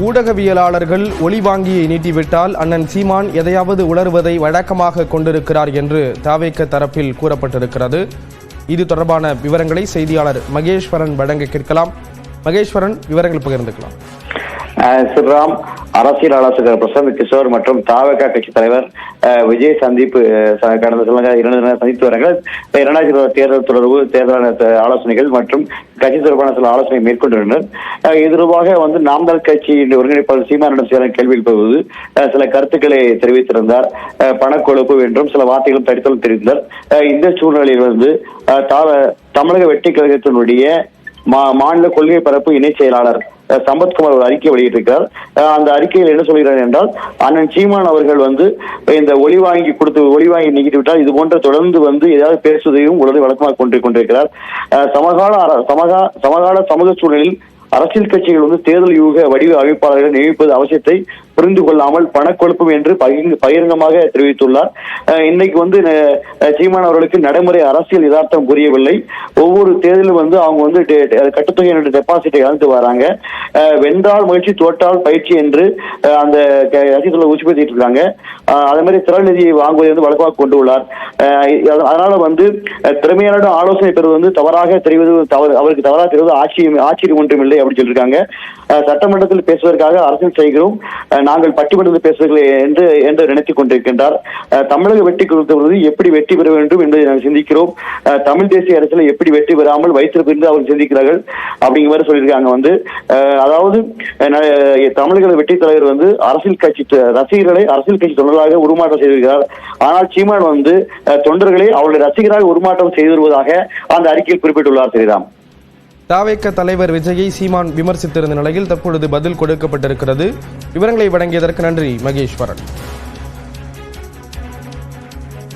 ஊடகவியலாளர்கள் ஒளிவாங்கியை நீட்டிவிட்டால் அண்ணன் சீமான் எதையாவது உளறுவதை வழக்கமாக கொண்டிருக்கிறார் என்று தாவேக தரப்பில் கூறப்பட்டிருக்கிறது. இது தொடர்பான விவரங்களை செய்தியாளர் மகேஸ்வரன் வழங்க கேட்கலாம். மகேஸ்வரன், விவரங்கள் பகிர்ந்துக்கலாம். சிவராம், அரசியல் ஆலோசகர் பிரசாந்த் கிஷோர் மற்றும் தாவேக கட்சி தலைவர் விஜய் சந்திப்பு கடந்த சில 2 தின சந்தித்து வரார்கள். 2020 தேர்தல் தொடர்பு, தேர்தல் ஆலோசனைகள் மற்றும் கட்சி தொடர்பான சில ஆலோசனை மேற்கொண்டுள்ளனர். இது தொடர்பாக நாம் தமிழர் கட்சியின் ஒருங்கிணைப்பாளர் சீமானிடம் சில கேள்வி எழுப்புவது சில கருத்துக்களை தெரிவித்திருந்தார். பணக்கொழுப்பு என்றும் சில வார்த்தைகளும் தடித்தலும் தெரிவித்தார். இந்த சூழ்நிலையில் தமிழக வெற்றி கழகத்தினுடைய மாநில கொள்கை பரப்பு இணை செயலாளர் சம்பத்குமார் ஒரு அறிக்கை வெளியிட்டிருக்கிறார். அந்த அறிக்கையில் என்ன சொல்கிறார் என்றால், அண்ணன் சீமான் அவர்கள் இந்த ஒளிவாங்கி நீக்கிட்டு விட்டால் இது போன்ற தொடர்ந்து ஏதாவது பேசுவதையும் உடனே வழக்கமாக கொண்டிருக்கிறார். சமகால சமூக சூழலில் அரசியல் கட்சிகள் தேர்தல் யூக வடிவ அமைப்பாளர்களை நியமிப்பது அவசியத்தை புரிந்து கொள்ளாமல் பணக்கொழுப்பும் என்று பகிரங்கமாக தெரிவித்துள்ளார். இன்னைக்கு சீமான் அவர்களுக்கு நடைமுறை அரசியல் யதார்த்தம் புரியவில்லை. ஒவ்வொரு தேர்தலும் அவங்க கட்டுத்தொகை டெபாசிட்டை இழந்து வராங்க. வென்றால் முயற்சி, தோற்றால் பயிற்சி என்று அந்த அரசியல் உச்சிப்படுத்திட்டு இருக்காங்க. அதே மாதிரி திரள் நிதியை வாங்குவதை வழக்கமாக கொண்டு உள்ளார். அதனால திறமையான ஆலோசனை பெறுவது தவறாக தெரிவது அவருக்கு தவறாக தெரிவது ஆச்சரியம் ஒன்றும் இல்லை அப்படின்னு சொல்லியிருக்காங்க. சட்டமன்றத்தில் பேசுவதற்காக அரசியல் செய்கிறோம், நாங்கள் பட்டிமன்றத்தில் பேசுவதில்லை என்று நினைத்துக் கொண்டிருக்கின்றார். தமிழக வெற்றி குறித்து எப்படி வெற்றி பெற வேண்டும் என்பதை நாங்கள் சிந்திக்கிறோம். தமிழ் தேசிய அரசியலை எப்படி வெற்றி பெறாமல் வைத்திருப்பது அவர் சிந்திக்கிறார்கள் அப்படிங்கிற மாதிரி சொல்லியிருக்காங்க. அதாவது தமிழக வெற்றி தலைவர் அரசியல் கட்சி ரசிகர்களை அரசியல் கட்சி தொண்டர்களாக உருமாற்றம் செய்திருக்கிறார். ஆனால் சீமான் தொண்டர்களை அவருடைய ரசிகராக உருமாற்றம் செய்து வருவதாக அந்த அறிக்கையில் குறிப்பிட்டுள்ளார். ஸ்ரீராம், தாவேக தலைவர் விஜயை சீமான் விமர்சித்திருந்த நிலையில் தற்பொழுது பதில் கொடுக்கப்பட்டிருக்கிறது. விவரங்களை வழங்கியதற்கு நன்றி மகேஸ்வரன்.